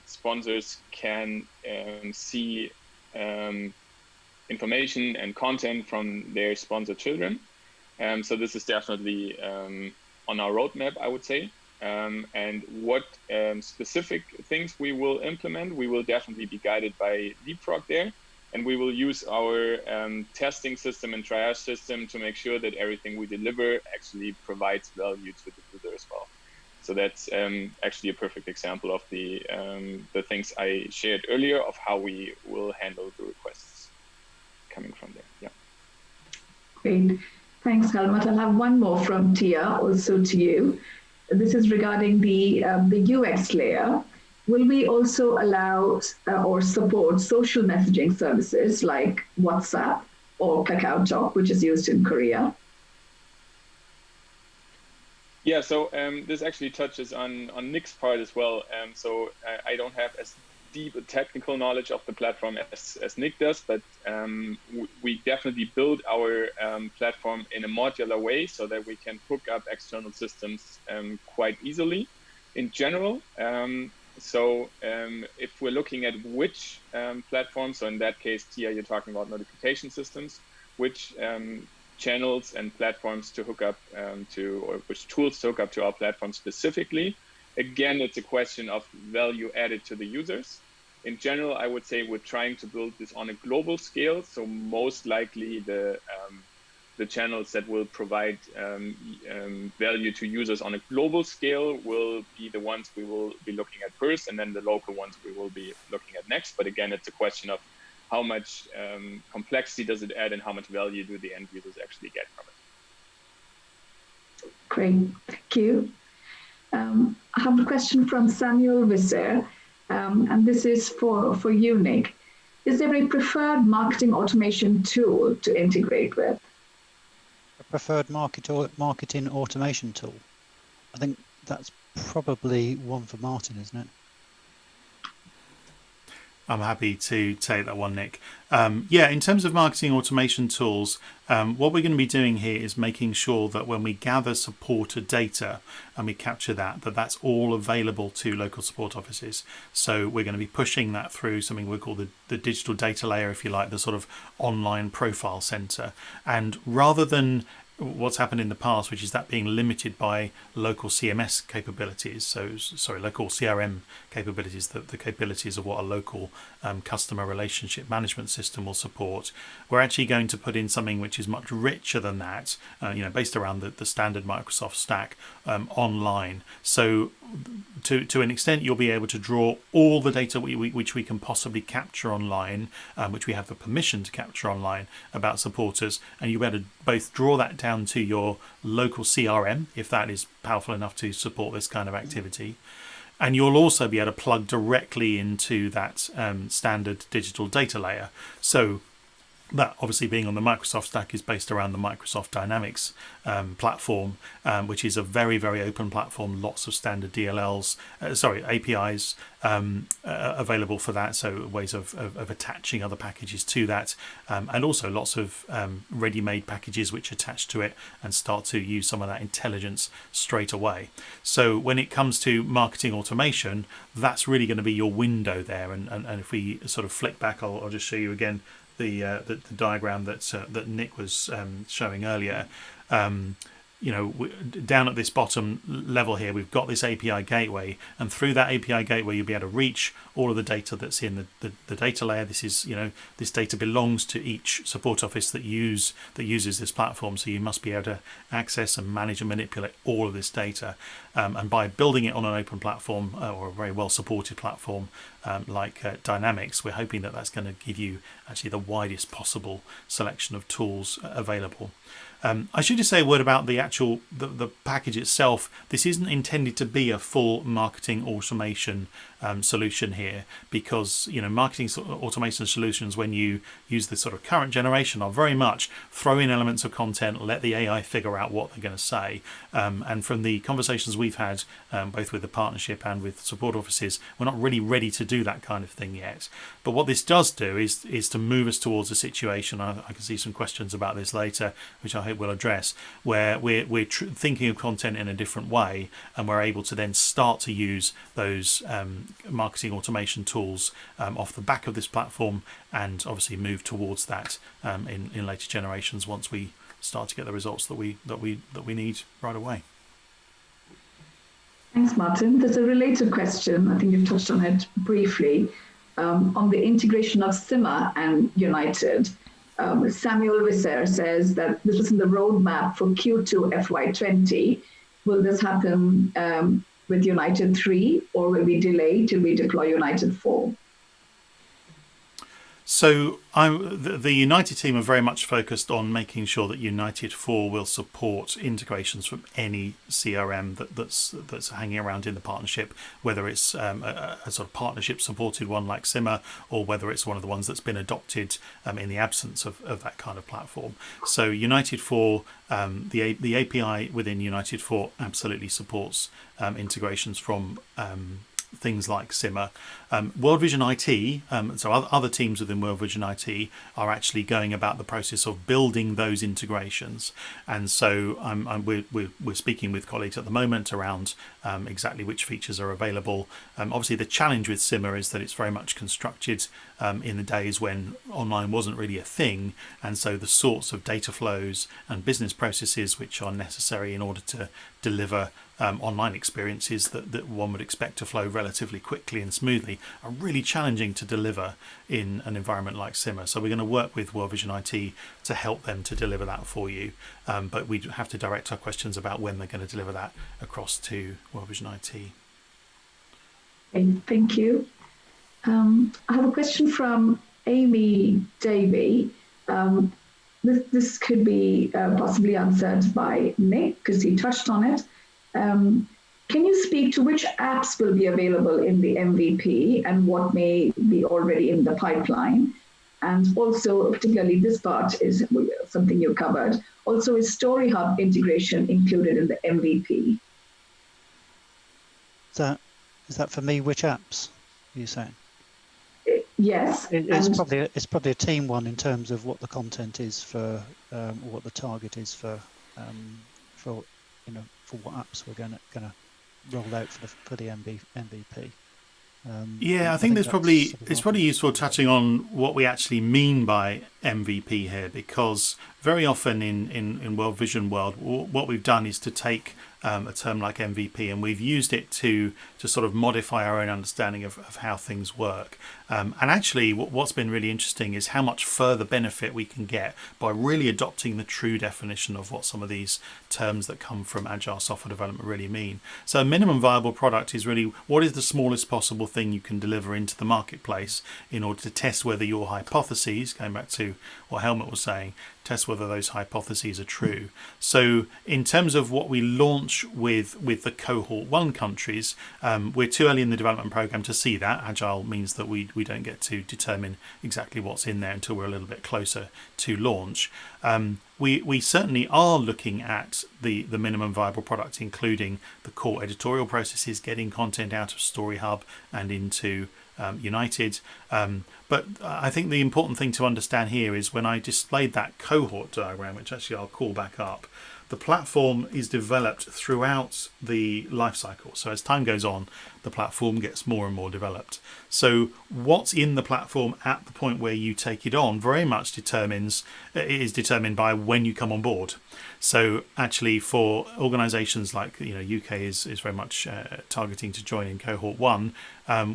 sponsors can see information and content from their sponsored children. So this is definitely on our roadmap, I would say. And what specific things we will implement, we will definitely be guided by Leapfrog there. And we will use our testing system and triage system to make sure that everything we deliver actually provides value to the user as well. So that's actually a perfect example of the things I shared earlier of how we will handle the requests coming from there. Yeah. Great. Thanks, Helmut. I'll have one more from Tia, also to you. This is regarding the UX layer. Will we also allow or support social messaging services like WhatsApp or KakaoTalk, which is used in Korea? Yeah, so this actually touches on Nick's part as well. So I don't have as deep a technical knowledge of the platform as Nick does, but we definitely build our platform in a modular way so that we can hook up external systems quite easily in general. So if we're looking at which platforms, so in that case, Tia, you're talking about notification systems, which channels and platforms to hook up or which tools to hook up to our platform specifically. Again, it's a question of value added to the users. In general, I would say we're trying to build this on a global scale. So most likely the channels that will provide value to users on a global scale will be the ones we will be looking at first, and then the local ones we will be looking at next. But again, it's a question of how much complexity does it add and how much value do the end users actually get from it. Great, thank you. I have a question from Samuel Visser, and this is for you, Nick. Is there a preferred marketing automation tool to integrate with? A preferred marketing automation tool? I think that's probably one for Martin, isn't it? I'm happy to take that one, Nick. In terms of marketing automation tools, what we're going to be doing here is making sure that when we gather supporter data and we capture that's all available to local support offices. So we're going to be pushing that through something we call the digital data layer, if you like, the sort of online profile center. And rather than what's happened in the past, which is that being limited by local CMS capabilities. So, sorry, local CRM capabilities, the capabilities of what a local customer relationship management system will support. We're actually going to put in something which is much richer than that, based around the standard Microsoft stack online. So, to an extent, you'll be able to draw all the data which we can possibly capture online, which we have the permission to capture online about supporters, and you'll be able to both draw that down to your local CRM, if that is powerful enough to support this kind of activity. And you'll also be able to plug directly into that standard digital data layer. So that, obviously being on the Microsoft stack, is based around the Microsoft Dynamics platform, which is a very, very open platform. Lots of standard APIs available for that, so ways of attaching other packages to that, and also lots of ready-made packages which attach to it and start to use some of that intelligence straight away. So when it comes to marketing automation, that's really going to be your window there. And if we sort of flick back, I'll just show you again the diagram that Nick was showing earlier. Down at this bottom level here, we've got this API gateway, and through that API gateway, you'll be able to reach all of the data that's in the data layer. This is, this data belongs to each support office that uses this platform. So you must be able to access and manage and manipulate all of this data. And by building it on an open platform or a very well supported platform like Dynamics, we're hoping that that's going to give you actually the widest possible selection of tools available. I should just say a word about the actual the package itself. This isn't intended to be a full marketing automation solution here, because marketing automation solutions, when you use the sort of current generation, are very much throw in elements of content, let the AI figure out what they're going to say. And from the conversations we've had, both with the partnership and with support offices, we're not really ready to do that kind of thing yet. But what this does do is to move us towards a situation. I can see some questions about this later, which I hope we'll address, where we're thinking of content in a different way, and we're able to then start to use those marketing automation tools off the back of this platform, and obviously move towards that in later generations once we start to get the results that we need right away. Thanks, Martin. There's a related question. I think you've touched on it briefly on the integration of CIMA and United. Samuel Visser says that this was in the roadmap for Q2 FY20. Will this happen with United 3, or will we delay till we deploy United 4? So the United team are very much focused on making sure that United 4 will support integrations from any CRM that's hanging around in the partnership, whether it's a sort of partnership supported one like CIMA, or whether it's one of the ones that's been adopted in the absence of that kind of platform. So United 4, the API within United 4 absolutely supports integrations from things like CIMA. World Vision IT, so other teams within World Vision IT are actually going about the process of building those integrations, and so we're speaking with colleagues at the moment around exactly which features are available. Obviously the challenge with CIMA is that it's very much constructed in the days when online wasn't really a thing, and so the sorts of data flows and business processes which are necessary in order to deliver online experiences that one would expect to flow relatively quickly and smoothly are really challenging to deliver in an environment like CIMA. So we're going to work with World Vision IT to help them to deliver that for you. But we have to direct our questions about when they're going to deliver that across to World Vision IT. Okay, thank you. I have a question from Amy Davey. This could be possibly answered by Nick, because he touched on it. Can you speak to which apps will be available in the MVP and what may be already in the pipeline? And also, particularly this part is something you covered. Also, is Story Hub integration included in the MVP? Is that for me? Which apps are you saying? Yes. It's probably a team one in terms of what the content is for, or what the target is for what apps we're going to roll out for the MVP. I think it's probably useful touching on what we actually mean by MVP here, because very often in World Vision world, what we've done is to take a term like MVP and we've used it to sort of modify our own understanding of how things work. And actually what's been really interesting is how much further benefit we can get by really adopting the true definition of what some of these terms that come from agile software development really mean. So a minimum viable product is really what is the smallest possible thing you can deliver into the marketplace in order to test whether your hypotheses, going back to what Helmut was saying, test whether those hypotheses are true. So in terms of what we launch with the cohort 1 countries, we're too early in the development program to see that. Agile means that we don't get to determine exactly what's in there until we're a little bit closer to launch. We certainly are looking at the minimum viable product, including the core editorial processes, getting content out of Story Hub and into United. But I think the important thing to understand here is when I displayed that cohort diagram, which actually I'll call back up, the platform is developed throughout the life cycle. So as time goes on, the platform gets more and more developed. So what's in the platform at the point where you take it on very much is determined by when you come on board. So actually for organizations like, UK is very much targeting to join in cohort 1,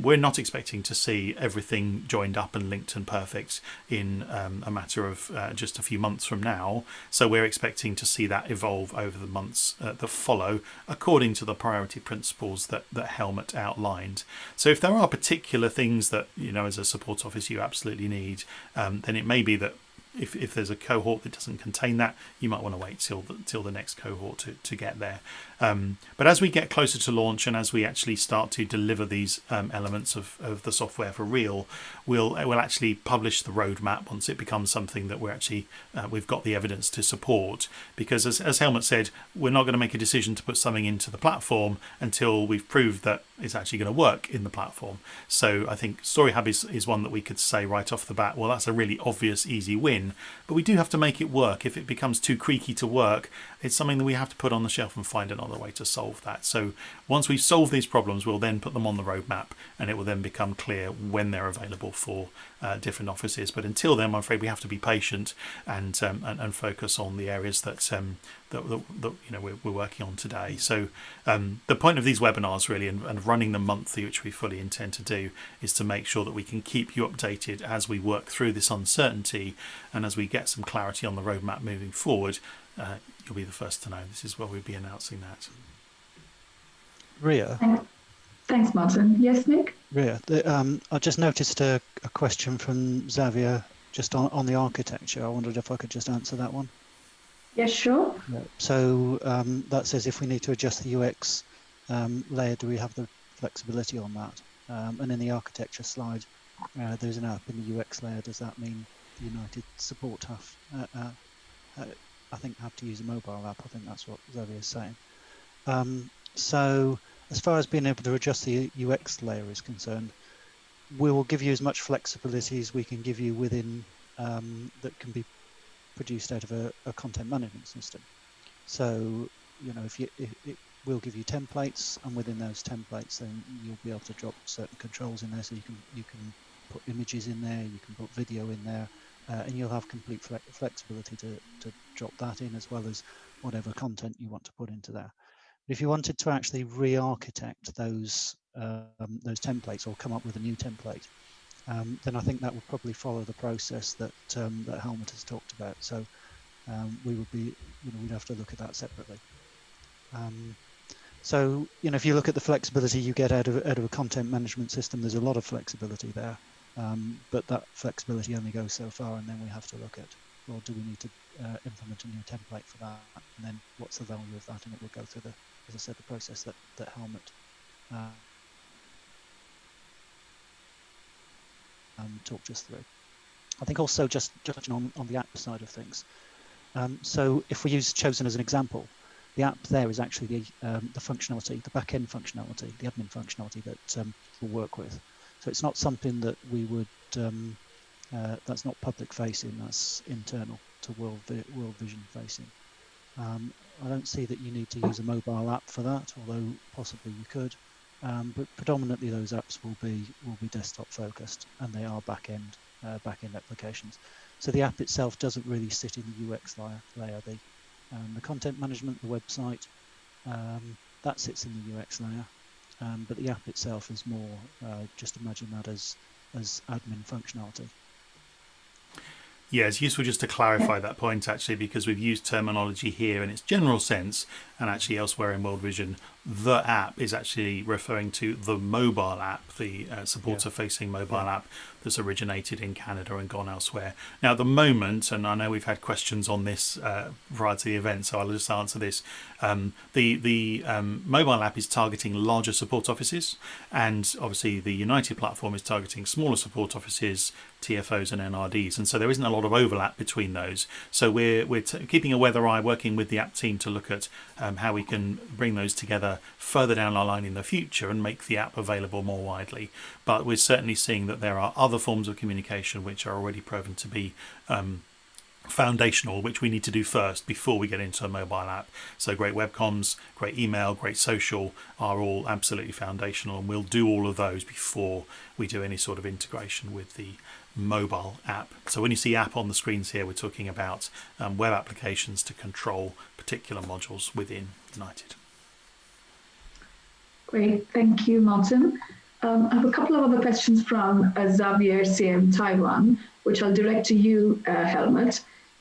we're not expecting to see everything joined up and linked and perfect in a matter of just a few months from now. So we're expecting to see that evolve over the months that follow, according to the priority principles that Helmut outlined. So if there are particular things that, as a support office you absolutely need, then it may be that if there's a cohort that doesn't contain that, you might want to wait till the next cohort to get there. But as we get closer to launch and as we actually start to deliver these elements of the software for real, we'll actually publish the roadmap once it becomes something that we've got the evidence to support. Because as Helmut said, we're not going to make a decision to put something into the platform until we've proved that it's actually going to work in the platform. So I think Story Hub is one that we could say right off the bat, well, that's a really obvious, easy win. But we do have to make it work. If it becomes too creaky to work, it's something that we have to put on the shelf and find another way to solve that. So once we've solved these problems, we'll then put them on the roadmap and it will then become clear when they're available for different offices. But until then, I'm afraid we have to be patient and focus on the areas that we're working on today. So the point of these webinars really and running them monthly, which we fully intend to do, is to make sure that we can keep you updated as we work through this uncertainty and as we get some clarity on the roadmap moving forward. You'll be the first to know. This is where we'll be announcing that. Ria. Thanks, Martin. Yes, Nick? Ria, I just noticed a question from Xavier just on the architecture. I wondered if I could just answer that one. Yes, sure. Yeah. So that says if we need to adjust the UX layer, do we have the flexibility on that? And in the architecture slide, there's an app in the UX layer. Does that mean the United support have to use a mobile app? I think that's what Xavier is saying. So as far as being able to adjust the UX layer is concerned, we will give you as much flexibility as we can give you within that can be produced out of a content management system. So, we'll give you templates, and within those templates, then you'll be able to drop certain controls in there. So you can put images in there, you can put video in there, and you'll have complete flexibility to drop that in, as well as whatever content you want to put into there. If you wanted to actually re-architect those templates or come up with a new template, then I think that would probably follow the process that Helmut has talked about. So we would be, we'd have to look at that separately. So if you look at the flexibility you get out of a content management system, there's a lot of flexibility there, but that flexibility only goes so far, and then we have to look at, well, do we need to implement a new template for that, and then what's the value of that, and it will go through the, as I said, the process that Helmut talked us through. I think also just touching on the app side of things. So if we use Chosen as an example, the app there is actually the functionality, the back-end functionality, the admin functionality that we'll work with. So it's not something that we would, that's not public facing, that's internal to World Vision facing. I don't see that you need to use a mobile app for that, although possibly you could. But predominantly those apps will be desktop focused, and they are back-end applications. So the app itself doesn't really sit in the UX layer. The content management, the website, that sits in the UX layer. But the app itself is more, just imagine that as admin functionality. Yeah, it's useful just to clarify that point, actually, because we've used terminology here in its general sense, and actually elsewhere in World Vision, the app is actually referring to the mobile app, the supporter-facing mobile app that's originated in Canada and gone elsewhere. Now, at the moment, and I know we've had questions on this prior to the event, so I'll just answer this. The mobile app is targeting larger support offices, and obviously the United platform is targeting smaller support offices, TFOs and NRDs, and so there isn't a lot of overlap between those. So we're keeping a weather eye, working with the app team to look at how we can bring those together further down our line in the future and make the app available more widely. But we're certainly seeing that there are other forms of communication which are already proven to be foundational, which we need to do first before we get into a mobile app. So great web comms, great email, great social are all absolutely foundational, and we'll do all of those before we do any sort of integration with the mobile app. So when you see app on the screens here, we're talking about web applications to control particular modules within United. Great, thank you, Martin. I have a couple of other questions from Xavier CM Taiwan, which I'll direct to you, Helmut.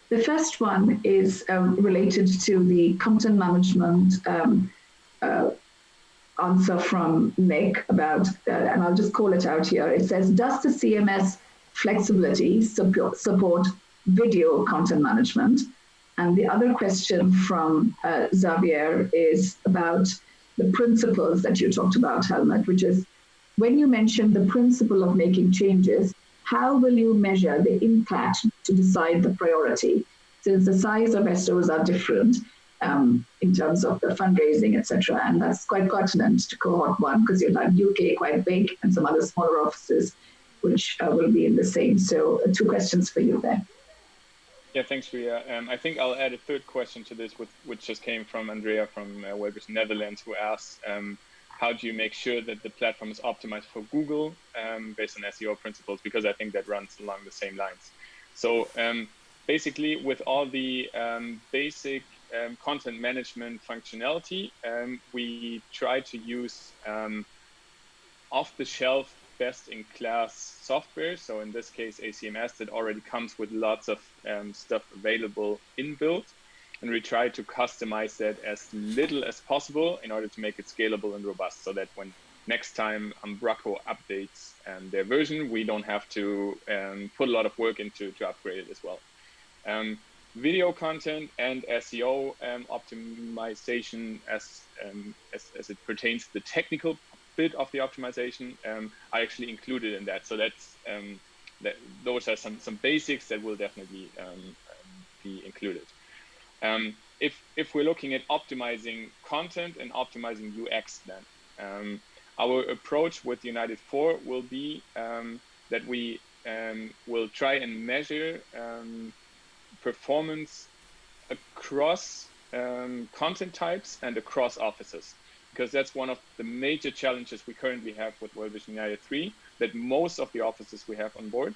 The first one is related to the content management answer from Nick about, and I'll just call it out here. It says, does the CMS flexibility support video content management? And the other question from Xavier is about the principles that you talked about, Helmut, which is, when you mention the principle of making changes, how will you measure the impact to decide the priority? Since the size of SOs are different in terms of the fundraising, etc., and that's quite pertinent to cohort 1 because you'll have UK quite big and some other smaller offices which will be in the same. So 2 questions for you there. Yeah, thanks, Ria. I think I'll add a third question to this, which just came from Andrea from World Vision Netherlands, who asked, how do you make sure that the platform is optimized for Google based on SEO principles? Because I think that runs along the same lines. So basically, with all the basic content management functionality, we try to use off-the-shelf best-in-class software. So in this case, ACMS, that already comes with lots of stuff available inbuilt. And we try to customize that as little as possible in order to make it scalable and robust, so that when next time Umbraco updates their version, we don't have to put a lot of work into to upgrade it as well. Video content and SEO optimization as it pertains to the technical bit of the optimization are actually included in that. So that's those are some basics that will definitely be included. If we're looking at optimizing content and optimizing UX, then our approach with United 4 will be that we will try and measure performance across content types and across offices, because that's one of the major challenges we currently have with World Vision United 3, that most of the offices we have on board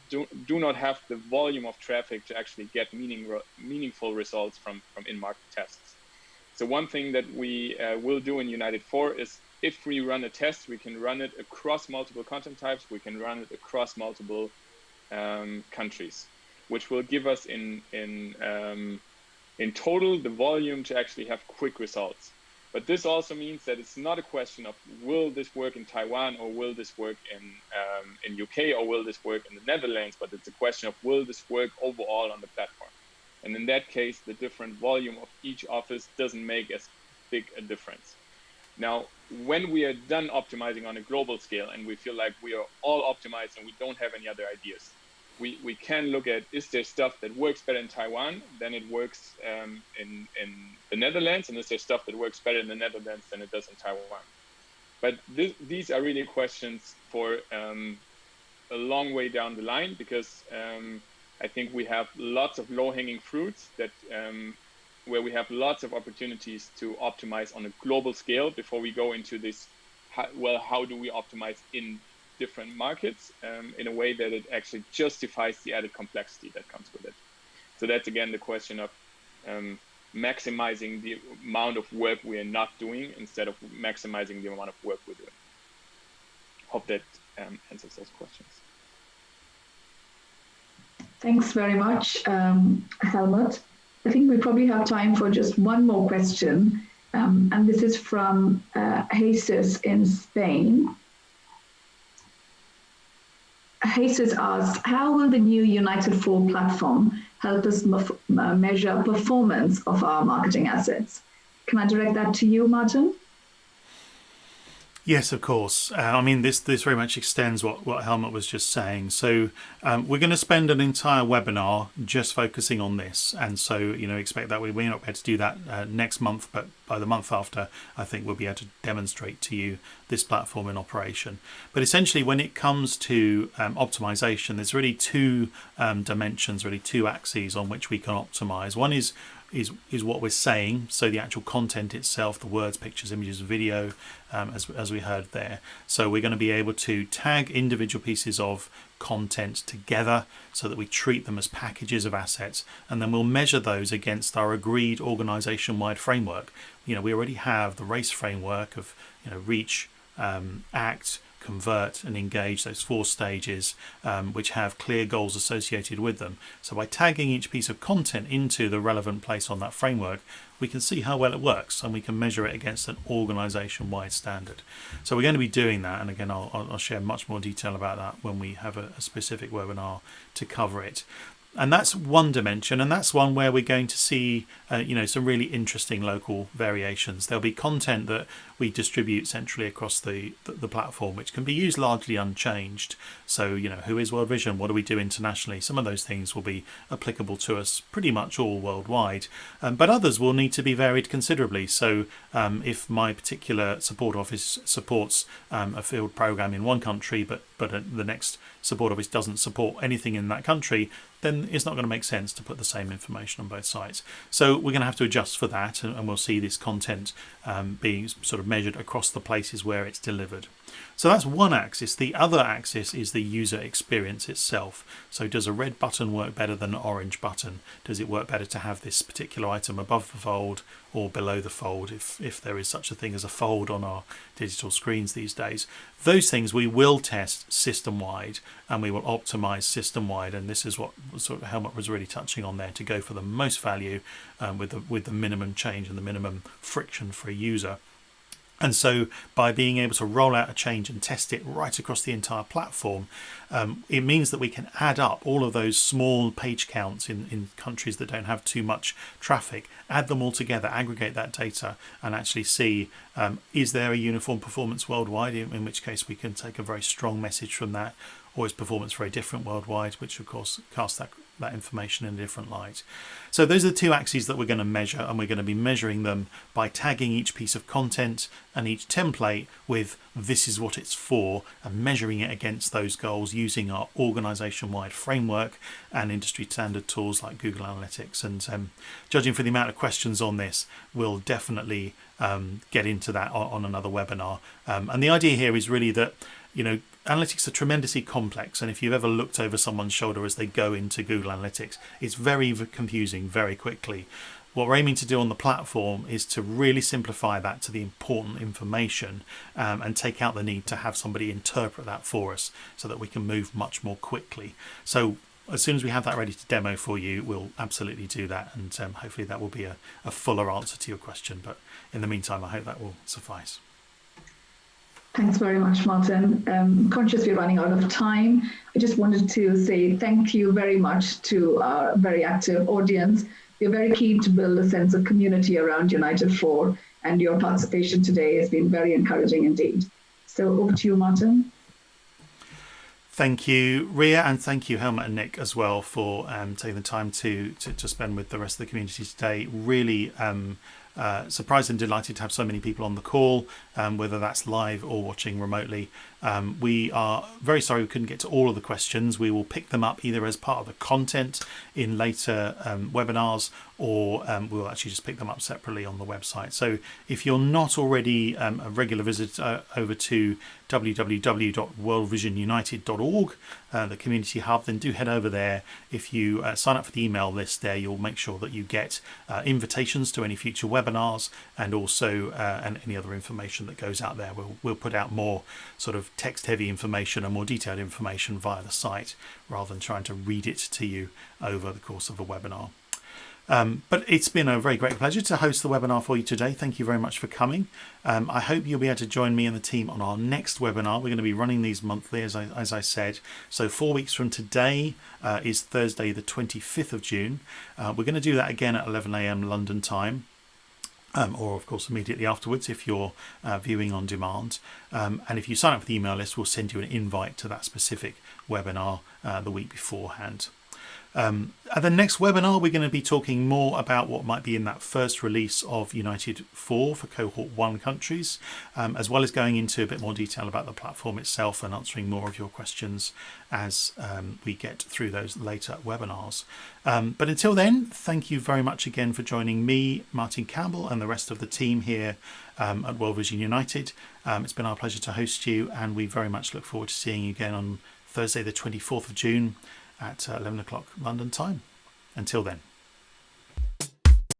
do not have the volume of traffic to actually get meaningful results from in-market tests. So one thing that we will do in United 4 is, if we run a test, we can run it across multiple content types, we can run it across multiple countries, which will give us in total the volume to actually have quick results. But this also means that it's not a question of will this work in Taiwan, or will this work in UK, or will this work in the Netherlands, but it's a question of will this work overall on the platform. And in that case, the different volume of each office doesn't make as big a difference. Now, when we are done optimizing on a global scale and we feel like we are all optimized and we don't have any other ideas, we can look at, is there stuff that works better in Taiwan than it works in the Netherlands? And is there stuff that works better in the Netherlands than it does in Taiwan? But these are really questions for a long way down the line, because I think we have lots of low-hanging fruits that where we have lots of opportunities to optimize on a global scale before we go into this, how do we optimize in different markets in a way that it actually justifies the added complexity that comes with it. So that's again the question of maximizing the amount of work we are not doing instead of maximizing the amount of work we're doing. Hope that answers those questions. Thanks very much, Helmut. I think we probably have time for just one more question, and this is from Jesus in Spain. Jesus asks, how will the new United 4 platform help us measure performance of our marketing assets? Can I direct that to you, Martin? Yes, of course. I mean, this very much extends what Helmut was just saying. So we're going to spend an entire webinar just focusing on this. And so, expect that we may not be able to do that next month, but by the month after, I think we'll be able to demonstrate to you this platform in operation. But essentially, when it comes to optimization, there's really two dimensions, really two axes on which we can optimize. One is what we're saying, so the actual content itself, the words, pictures, images, video, as we heard there. So we're going to be able to tag individual pieces of content together so that we treat them as packages of assets, and then we'll measure those against our agreed organization-wide framework. We already have the RACE framework of reach, act, convert and engage, those 4 stages, which have clear goals associated with them. So by tagging each piece of content into the relevant place on that framework, we can see how well it works and we can measure it against an organization-wide standard. So we're going to be doing that, and again I'll share much more detail about that when we have a specific webinar to cover it. And that's one dimension, and that's one where we're going to see some really interesting local variations. There'll be content that we distribute centrally across the platform, which can be used largely unchanged. So who is World Vision? What do we do internationally? Some of those things will be applicable to us pretty much all worldwide, but others will need to be varied considerably. So if my particular support office supports a field program in one country, but the next support office doesn't support anything in that country, then it's not going to make sense to put the same information on both sites. So we're going to have to adjust for that, and we'll see this content being sort of measured across the places where it's delivered. So that's one axis. The other axis is the user experience itself. So does a red button work better than an orange button? Does it work better to have this particular item above the fold or below the fold, if there is such a thing as a fold on our digital screens these days? Those things we will test system-wide, and we will optimize system-wide, and this is what sort of Helmut was really touching on there, to go for the most value with the minimum change and the minimum friction for a user. And so by being able to roll out a change and test it right across the entire platform, it means that we can add up all of those small page counts in countries that don't have too much traffic, add them all together, aggregate that data, and actually see, is there a uniform performance worldwide, in which case we can take a very strong message from that, or is performance very different worldwide, which of course casts that information in a different light. So those are the two axes that we're going to measure, and we're going to be measuring them by tagging each piece of content and each template with "this is what it's for," and measuring it against those goals using our organization-wide framework and industry standard tools like Google Analytics. And judging for the amount of questions on this, we'll definitely get into that on another webinar. And the idea here is really that analytics are tremendously complex, and if you've ever looked over someone's shoulder as they go into Google Analytics, it's very confusing very quickly. What we're aiming to do on the platform is to really simplify that to the important information, and take out the need to have somebody interpret that for us so that we can move much more quickly. So as soon as we have that ready to demo for you, we'll absolutely do that, and hopefully that will be a fuller answer to your question. But in the meantime, I hope that will suffice. Thanks very much, Martin. Conscious we're running out of time, I just wanted to say thank you very much to our very active audience. We're very keen to build a sense of community around United 4, and your participation today has been very encouraging indeed. So over to you, Martin. Thank you, Ria, and thank you, Helmut and Nick, as well, for taking the time to spend with the rest of the community today. Really surprised and delighted to have so many people on the call, whether that's live or watching remotely. We are very sorry we couldn't get to all of the questions. We will pick them up either as part of the content in later webinars, or we'll actually just pick them up separately on the website. So if you're not already a regular visitor over to www.worldvisionunited.org, the community hub, then do head over there. If you sign up for the email list there, you'll make sure that you get invitations to any future webinars, and also and any other information that goes out there. We'll put out more sort of text heavy information and more detailed information via the site, rather than trying to read it to you over the course of a webinar. But it's been a very great pleasure to host the webinar for you today. Thank you very much for coming. I hope you'll be able to join me and the team on our next webinar. We're going to be running these monthly, as I said. So 4 weeks from today is Thursday, the 25th of June. We're going to do that again at 11 a.m. London time. Or of course immediately afterwards if you're viewing on demand, and if you sign up for the email list, we'll send you an invite to that specific webinar the week beforehand. At the next webinar, we're going to be talking more about what might be in that first release of United 4 for cohort 1 countries, as well as going into a bit more detail about the platform itself and answering more of your questions as we get through those later webinars. But until then, thank you very much again for joining me, Martin Campbell, and the rest of the team here at World Vision United. It's been our pleasure to host you, and we very much look forward to seeing you again on Thursday the 24th of June at 11 o'clock London time. Until then.